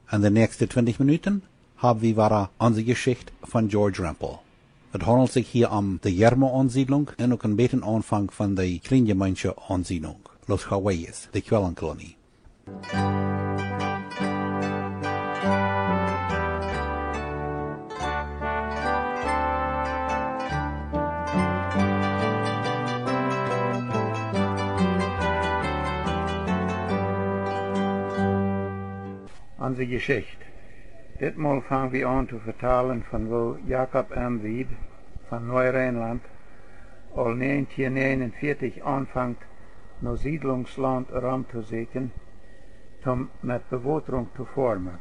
En de nächste 20 Minuten haben wir wieder unsere Geschichte von George Rempel. Het handelt sich hier um de Jermo-Ansiedlung en ook een beetje aanvang van de Kleingemeinde-Ansiedlung, Los Hawaiis, de Quellenkolonie. Unsere Geschichte. Ditmal fangen wir an zu vertalen von wo Jacob M. Wieb von Neu-Rheinland al 1949 anfängt, no Siedlungsland rum zu suchen, um mit Bewässerung zu formen.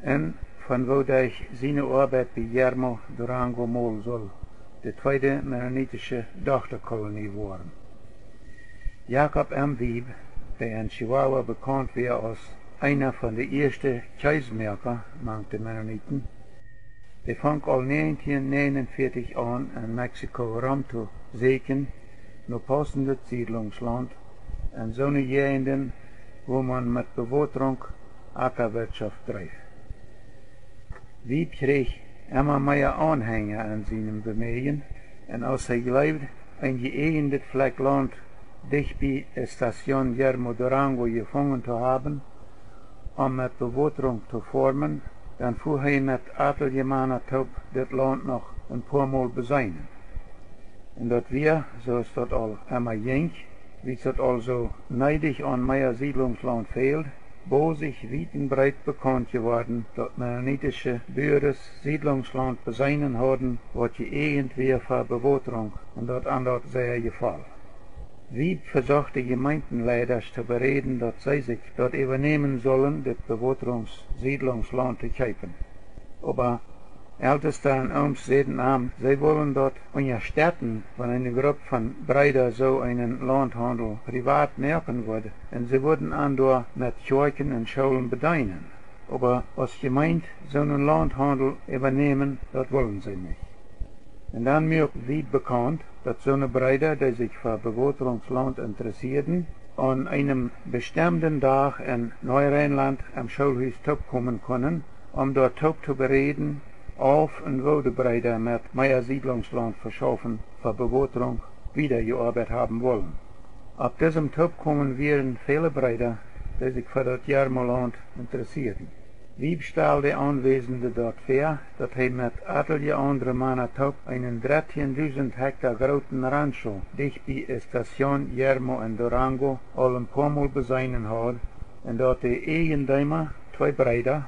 En von wo durch seine Arbeit bei Jermo Durango mal soll de tweede mennonitische Tochterkolonie worden. Jacob M. Wieb, der in Chihuahua bekannt wäre als einer von den ersten Keismerker, mangte Mennoniten, der fang al 1949 an, in Mexiko rum zu suchen, no passende Siedlungsland, in so eine Gegenden, wo man mit Bewässerung Ackerwirtschaft treibt. Wieb kreeg immer mehr Anhänger an seinem Bemühen, und als er glaubt, ein geeignetes Fleck Land dicht bei der Station Jermo Durango gefunden zu haben, om met bewässerung zu formen, dann fuhr hij met Ateljemaner Taub dit Land noch een paar Mal beseinen. En dat wir, zoals dat al immer ging, wie het also neidig an mehr Siedlungsland fehlt, bo sich weit und breit bekannt geworden, dat mennonitische Bürgers Siedlungsland beseinen hadden, wat je irgendwie für Bewässerung, und dat an dat sehr gefallen. Wieb versucht die Gemeindenleiter zu bereden, dass sie sich dort übernehmen sollen, das Bewässerungssiedlungsland zu kaufen. Aber Älteste und Oms sehen an, sie wollen dort unterstützen, wenn eine Gruppe von Brüdern so einen Landhandel privat merken würde, und sie würden andor mit Kirchen und Schulen bedienen. Aber als Gemeinde so einen Landhandel übernehmen, das wollen sie nicht. Und dann wird Wieb bekannt, dass so eine Brüder, die sich für Bewässerungsland interessierten, an einem bestimmten Tag in Neu-Rheinland am Schulhaus kommen können, dort zu bereden, auf und wo die Brüder mit mehr Siedlungsland verschaffen für Bewässerung wiedergearbeitet haben wollen. Ab diesem Tag kommen wären viele Brüder, die sich für das Jermoland interessierten. Wieb stellte Anwesende dort vor, dass er mit etliche andere Männer einen 13.000 Hektar großen Rancho dicht bei der Station Jermo in Durango al ein paar Mal beseinen hat, und dort die Eigentümer, zwei Brüder,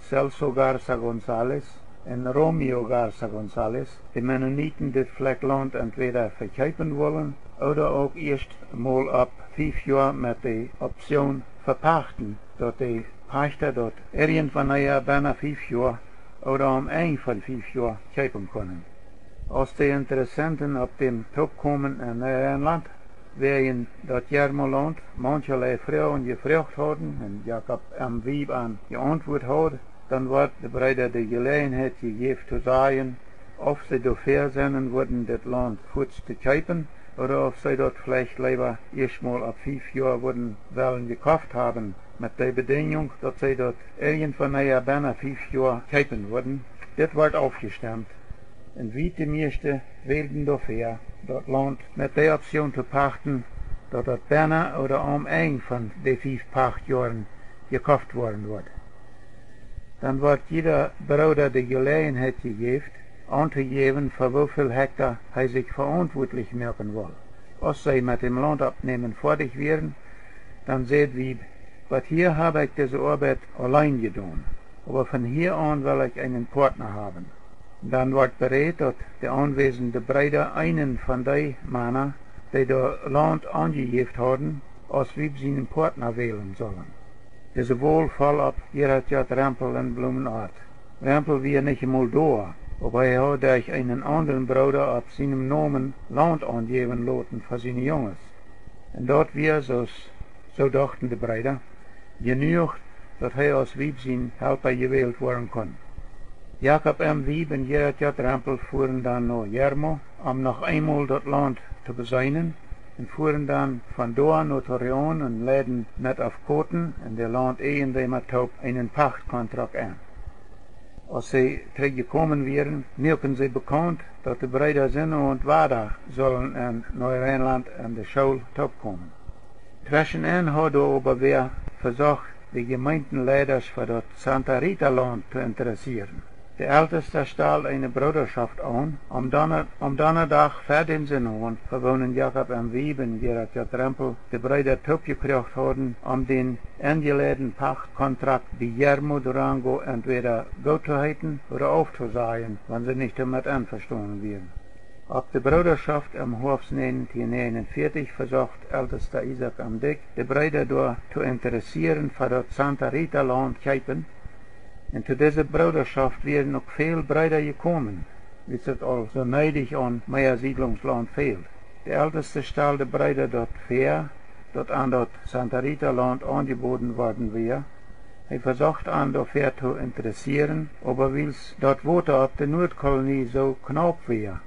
Celso Garza González und Romeo Garza González, die Mennoniten das Fleckland entweder verkaufen wollen oder auch erst mal ab 5 Jahren mit der Option verpachten, dort die Pachter dort irgendwann bijna 5 Jahre oder ein von 5 Jahren kaufen können. Als die Interessenten auf dem Top kommen in Nederland, wären dort Jermoland mancherlei Frauen gefragt haben und Jacob M. Wieb an geantwortet hat, dann wird die Brüder die Gelegenheit gegeben zu sagen, ob sie dafür sein würden, das Land kurz zu kaufen, oder ob sie dort vielleicht lieber erstmal ab 5 Jahren würden wollen gekauft haben, mit der Bedingung, dass sie dort irgendwann bijna 5 Jahre kaufen würden. Das wird aufgestimmt. Und wie die meisten wählten dafür, das Land mit der Option zu pachten, dass das bijna oder ein von den 5 Pachtjahren gekauft worden wird. Dann wird jeder Bruder die Gelegenheit gegeben, anzugeben, für wie viel Hektar er sich verantwortlich machen will. Als sie mit dem Landabnehmen fertig wären, dann seht wie, was hier habe ich diese Arbeit allein getan, aber von hier an will ich einen Partner haben. Dann wird bereit, dass die anwesenden Brüder einen von den Männern, die das Land angegeben haben, als wie sie einen Partner wählen sollen. Diese Wahl fällt ab Gerhard Rempel in Blumenart. Rempel war nicht einmal da, aber er hat durch einen anderen Bruder auf seinem Namen Land angeben lassen für seine Jungs. Und dort wir, so dachten die Brüder, genug, dass er als Wieb sein Helfer gewählt werden kann. Jacob M. Wieb und Gerhard Rempel fuhren dann nach Jermo, um noch einmal das Land zu beseinen, en fuhren dan vandoor naar Torreon en leidden met afkoten en de landeigendemer toop einen pachtcontract aan. Als zij teruggekomen waren, maakten zij bekend dat de Brüder Sinno und Wada zullen in Neu-Rheinland en de School toekomen. Zwischenin hadden aber weer verzocht de gemeentenleiders voor dat Santa Rita Land te interesseren. De älteste stal eine Bruderschaft aan, om donderdag voor den Sinnoen gewonnen Jacob en Wieb en Gerard J. Rempel de Brüder toegebracht hadden om den ingeleiden Pachtcontract bij Guillermo Durango entweder goed te heiten oder aufzusehen, wenn sie nicht damit einverstanden wären. Ob de Bruderschaft im Hof 1949 versucht ältester Isaac am Dick de Brüder door te interesseren voor dat Santa Rita Land kijken. En zu dieser Bruderschaft wären noch viel Brüder gekommen, wie es al so neidig an mehr Siedlungsland fehlt. Der älteste stal de Brüder dort fair, dort an dat Santa Rita Land angeboten worden wäre. Hij versucht an dafür zu interessieren, aber wils dort Water auf der Nordkolonie so knapp wäre.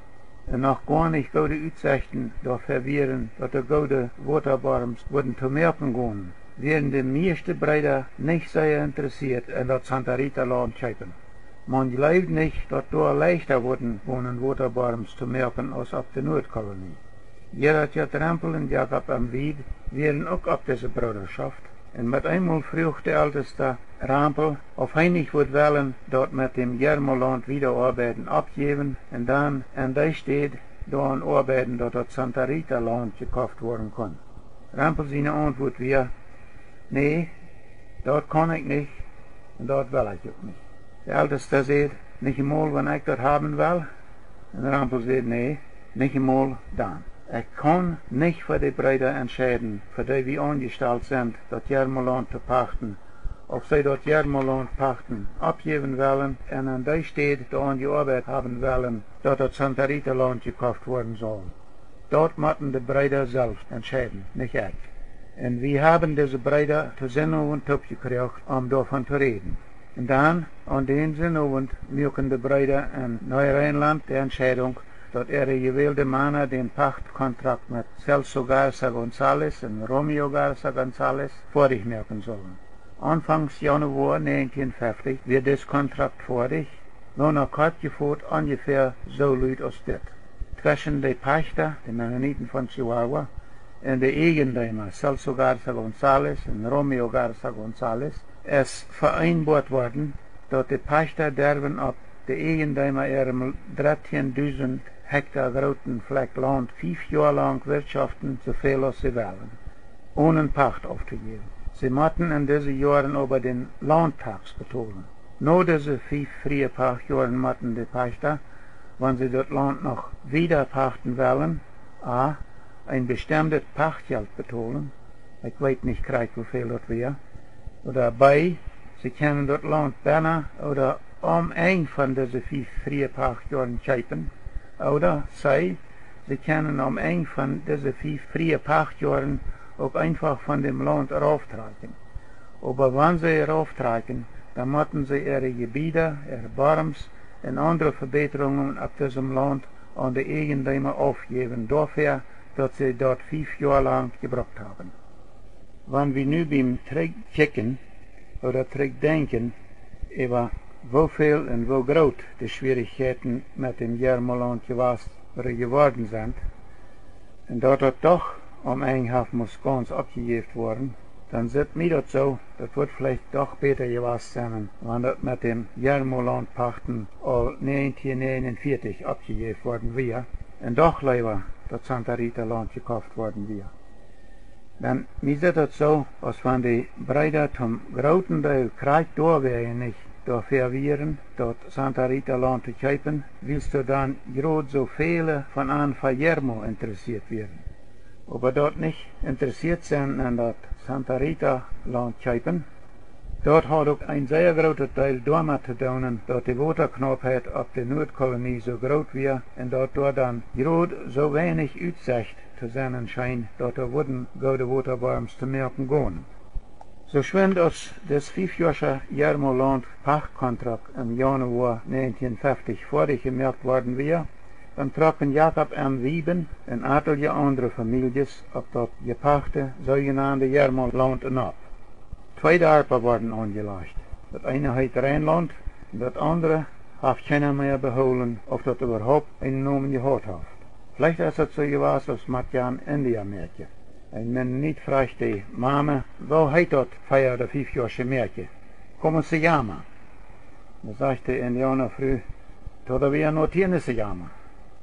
En noch gar nicht gute Aussichten dafür wären, dass de gute Waterbarms würden zu merken gehen. Wären de meeste Brüder nicht sehr interessiert in dat Santa Rita Land kijken. Man glaubt nicht, dass dort leichter wurden wohnen Waterbarms zu merken als auf der Nordkolonie. Gerard J. Rempel und Jacob am Wied wären auch auf diese Bruderschaft. En met einmal vroeg de älteste Rempel, of hij niet wordt willen dat met dem Guillermo-Land wieder arbeiten abgeben en dan in die steed dan arbeiten dat dat Santa Rita Land gekauft worden kan. Rempel zijn antwoord weer, nee, dat kan ik niet en dat wil ik ook niet. De älteste zegt, niet eenmaal wanneer ik dat hebben wil. En Rempel zegt, nee, niet eenmaal dan. Ik kan niet voor de Brüder entscheiden, voor die we angesteld zijn, dat Guillermo-Land te pachten, of zij dat Guillermo-Land pachten, abgeven willen en aan die steed dan gearbeitet hebben willen, dat het Santa Rita Land gekauft worden zal. Dat moeten de Brüder zelf entscheiden, niet ik. En we hebben deze Brüder te Sinnoen toegekregen om daarvan te reden. En dan, aan den Sinnoen, maken de Brüder in Neu-Rheinland de entscheidung, dat gewählte Männer den Pachtkontrakt mit Celso Garza González und Romeo Garza González fertig merken sollen. Anfangs Januar 1950 wird das Kontrakt fertig, nur noch kort geführt ungefähr so luid als dit. Zwischen de Pachter, de Mennoniten von Chihuahua, und de Eigendeimer Celso Garza González und Romeo Garza González ist vereinbart worden, dat de Pachter derven op de Eigendeimer ihrem 13.000 Hektar großen Fleck Land 5 Jahre lang wirtschaften, so viel als sie wollen, ohne Pacht aufzugeben. Sie mussten in diesen Jahren aber den Landtax betalen. Nur diese 5 freie Pachtjahren mussten die Pachter, wenn sie das Land noch wieder pachten wollen, a. ein bestimmtes Pachtgeld betalen, ich weiß nicht gleich wie viel das wäre, oder b. sie können das Land besser oder ein von diesen 5 freie Pachtjahren kaufen, oder sie können ein von diesen 5 freie Pachtjahren auch einfach von dem Land rauftragen. Aber wenn sie rauftragen, dann müssen sie ihre Gebiete, ihre Barms und andere Verbesserungen auf diesem Land an die Eigentümer aufgeben, dafür, dass sie dort 5 Jahre lang gebraucht haben. Wenn wir nun beim Zurückchecken oder Zurückdenken über wo viel und wo groß die Schwierigkeiten mit dem Guillermo-Land geworden sind, und dort hat doch Eigenhaft muss ganz abgegeben worden, dann sieht mir das so, das wird vielleicht doch besser gewesen sein, wenn das mit dem Guillermo-Land pachten all 1949 abgegeben worden wäre, und doch lieber das Santa Rita Land gekauft worden wäre. Dann mir sieht das so, als wenn die Brüder zum großen Teil Krieg da wären nicht, dafür wären, dort Santa Rita Land zu kaufen, willst du dann gerade so viele von an Guillermo interessiert werden. Aber dort nicht interessiert sind an das Santa Rita Land kaufen, dort hat auch ein sehr großer Teil damit zu tun, dass die Waterknappheit auf der Nordkolonie so groß war und dort dann gerade so wenig Aussicht zu sein scheint, dass da wurden gute Waterbarms zu merken gehen. So schwind als das 5-jährige Guillermo-Land Pachtkontrakt im Januar 1950 fertig gemerkt worden wäre, dan trokken Jacob en Wieben en aantal andere families op dat gepachte zogenaamde Jermoland op. Twee dorpen worden aangelegd. Dat ene heet Rijnland en dat andere heeft keiner meer behouden of dat überhaupt een naam gehad heeft. Vielleicht is het zo geweest als met Jan India merkje. En men niet vraagt die mama, waar heet dat 4 of 5 jaar merkje? Como se llama? Dan zegt de Indianervrouw, todavía no tiene se llama.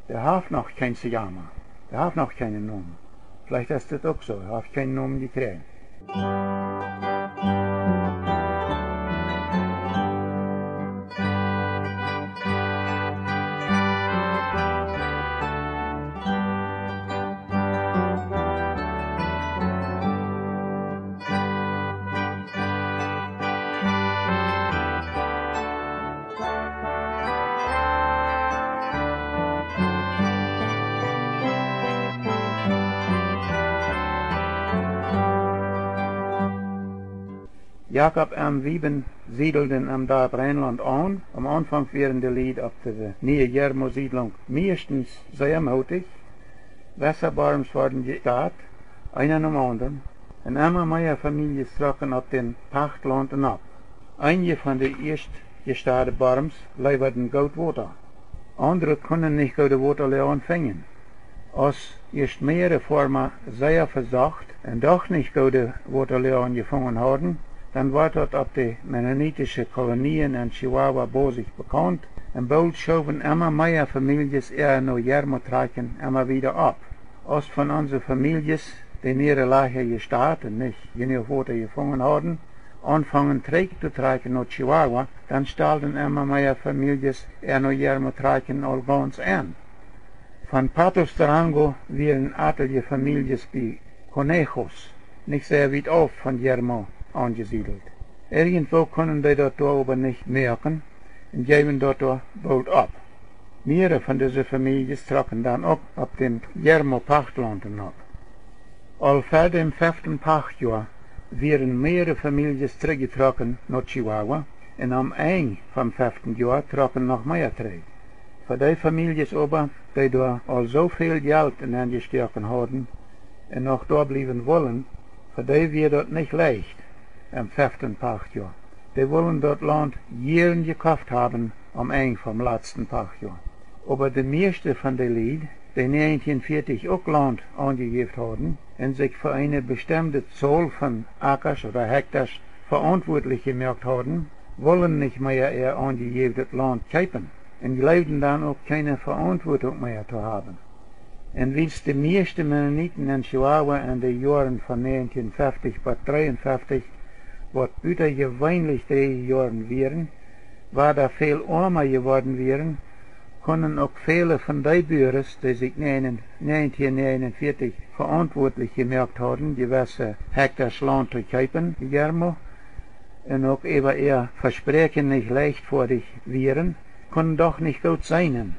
Der heeft nog geen se llama. Der heeft nog geen naam. Vielleicht ist das auch so, er hat keinen Namen gekriegt. Jacob en Wieben siedelten am Dorf Rheinland an. Am Anfang waren die Lied auf der neue Jermo-Siedlung meistens sehr mutig. Wasserbarms worden gestartet, einer nach dem anderen. Und immer mehr Familien trokken auf den Pachtland ab. Einige von den erst gestarteten Barms lieferten gut Wasser. Andere konnten nicht gut Wasser empfangen. Als erst mehrere Formen sehr versagt und doch nicht gute Wasser gefangen hatten, dann war dort auf die mennonitische Kolonien in Chihuahua bosig bekannt und bald schoben immer mehr Familien eher nach Jermo tragen immer wieder ab. Als von unseren Familien, die in ihrer Lage gestartet nicht genug Wasser gefangen hatten, anfangen Träg zu tragen nach Chihuahua, dann stellten immer mehr Familien eher nach Jermo tragen all ganz an. Von Patos Durango waren etliche Familien bei Conejos, nicht sehr weit auf von Jermo angesiedelt. Irgendwo können die dort aber nicht merken und geben dort bald ab. Mehrere von diesen Familien trokken dann auch auf den Jermo-Pachtlanden ab. Al vor dem 5. Pachtjahr waren mehrere Familien zurückgetrokken nach Chihuahua und am Ende vom 5. Jahr trokken noch mehr zurück. Für die Familien aber, die da al so viel Geld in angesteckt haben und noch da bleiben wollen, für die wird das nicht leicht im 5. Pachtjahr. Die wollen dort Land Jahren gekauft haben am Ende vom letzten Pachtjahr. Aber die meisten von den Leuten, die 1940 auch Land angegeben haben und sich für eine bestimmte Zahl von Ackers oder Hektars verantwortlich gemacht haben, wollen nicht mehr ihr angegebenes Land kaufen und glauben dann auch keine Verantwortung mehr zu haben. Und wie es die meisten Mennoniten in Chihuahua in den Jahren von 1950 bis 1953 was übergewöhnlich die Jahren wären, war da viel armer geworden wären, können auch viele von den Bürgern, die sich 1949 verantwortlich gemacht haben, gewisse Hektars Land zu kaufen, Jermo, und auch über ihr Versprechen nicht leichtfertig wären, können doch nicht gut sein,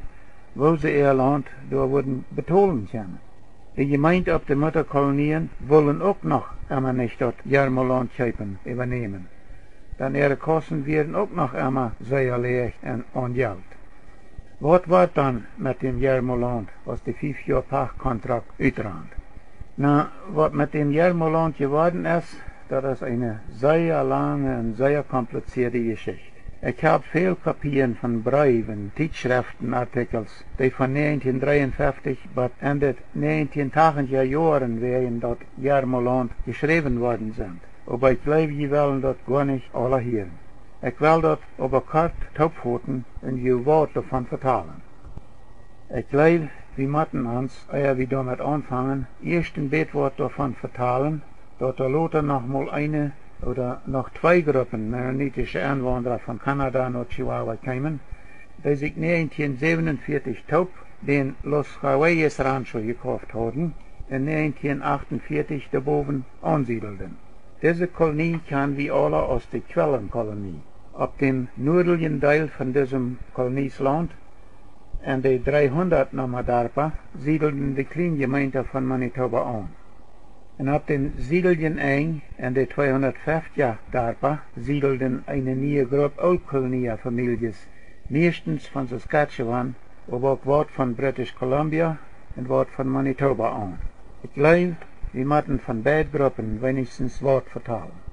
wo sie ihr Land da würden betonen können. Die Gemeinde auf den Mutterkolonien wollen auch noch immer nicht dort Jermo-Land kaufen, übernehmen. Dann ihre Kosten werden auch noch immer sehr leicht und Geld. Was war dann mit dem Jermo-Land, was die 5 Jahre Pachtkontrakt uitrannt? Na, was mit dem Jermo-Land geworden ist, das ist eine sehr lange und sehr komplizierte Geschichte. Ich habe viel Kopien von Briefen, Zeitschriften, Artikels, die von 1953 bis Ende 1980er Jahren während dort Jermo-Land geschrieben worden sind. Aber ich glaube, die wollen dort gar nicht alle hören. Ich will dort aber kurz Taubpfoten und die Worte davon vertalen. Ich glaube, wir müssen uns, ehe wir damit anfangen, erst ein Betwort davon vertalen, dort Lothar noch mal eine oder noch 2 Gruppen mennonitische Einwanderer von Kanada nach Chihuahua kamen, die sich 1947 taub den Los Hawaii Rancho gekauft haben und 1948 daarboven ansiedelten. Diese Kolonie kam wie alle aus der Quellenkolonie. Auf dem nördlichen Teil von diesem Koloniesland und die 300 Nomadarpa siedelten die Kleingemeinde von Manitoba an. Und auf den siedelten Eng und die 250 Darpa siedelten eine neue Gruppe Oldkolonie-Familien, meistens von Saskatchewan aber ook wat van British Columbia en wat van Manitoba aan. Ik geloof, we moeten van beide groepen wenigstens wat vertalen.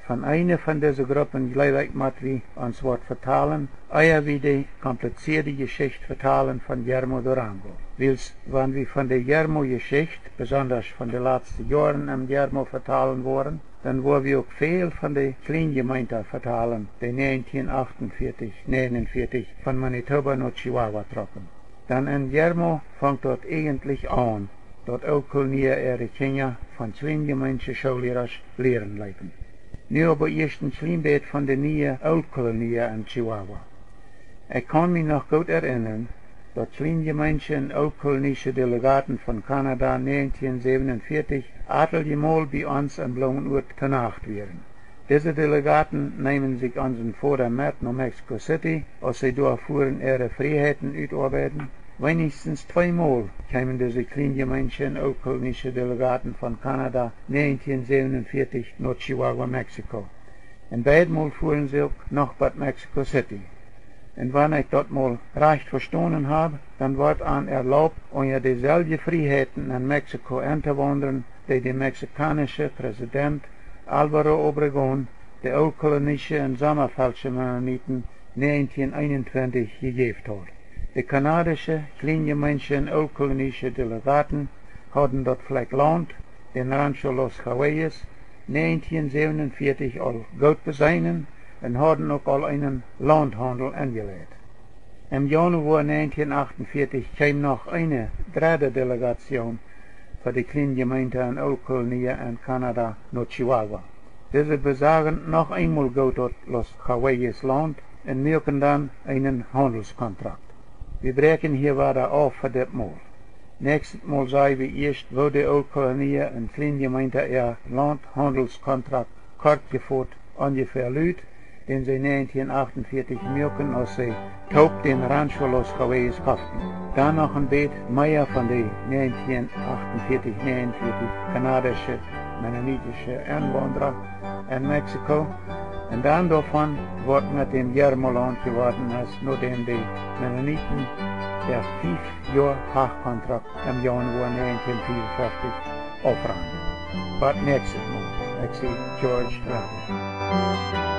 Van eine van deze groepen geloof ik moeten we ons wat vertalen, eer we de compliceerde Geschichte vertalen van Yermo Durango. Wils, wanneer we van de Yermo-Geschichte, besonders van de laatste jaren am Yermo vertalen worden, dan worden we ook veel van de Kleingemeinde vertalen, die 1948-49 van Manitoba naar Chihuahua trokken. Dan in Yermo vangt dat eigentlich aan, dat ook ihre Kinder von Kleingemeinde Schaulehrers leren lijken. Nu aber eerst een klein beetje van de nieuwe Oudkolonieën in Chihuahua. Ik kan me nog goed herinneren dat Kleingemeinde en Oudkolonische Delegaten van Canada 1947 ateljemaal bij ons in Blauwenoord genacht werden. Deze Delegaten nemen zich onze Vater met naar Mexico City, als zij doorvoeren ihre Freiheiten utarbeiten. Wenigstens zweimal kamen deze Kleingemeinde en Oudkolonische Delegaten van Canada 1947 naar Chihuahua, Mexico. En beidemaal fuhren sie ook nog bij Mexico City. En wanneer ik dat mal recht verstanden habe, dann wordt aan erlaubt, onder dezelfde Freiheiten in Mexico aan te wandelen, die de Mexicanische president Alvaro Obregón de Oudkolonische en Sommerfeldsche Mennoniten 1921 gegeven had. De Kanadische, Kleingemeinde en Oudkolonische Delegaten hadden dat vlek land, den Rancho Los Cahuellas, 1947 al goed bezijnen en hadden ook al een landhandel ingeleid. Im Januar 1948 kwam nog een derde Delegation voor de Kleingemeinde en Oudkolonieën in Canada naar Chihuahua. Deze bezagen nog eenmaal goed tot Los Cahuellas land en maken dan een handelscontract. We breken hier weiter af voor dit Mal. Nächstes Mal sagen wir erst, wo die Oudkolonieën en Kleingemeinde ihr Landhandelskontrakt kort gevoerd ungefähr lüt, den sie 1948 merken, als sie taub den Rancho Los Cahuellas kauften. Dann noch ein Beet mehr von den 1948-49 kanadische, mennonitische Einwanderer in Mexiko. Und dann davon wird mit dem Yermo-Land geworden, als nachdem die Mennoniten der 5 Jahre Pachtkontrakt im Januar 1954 aufrahmen. But nächstes Mal, ich sehe George Rample.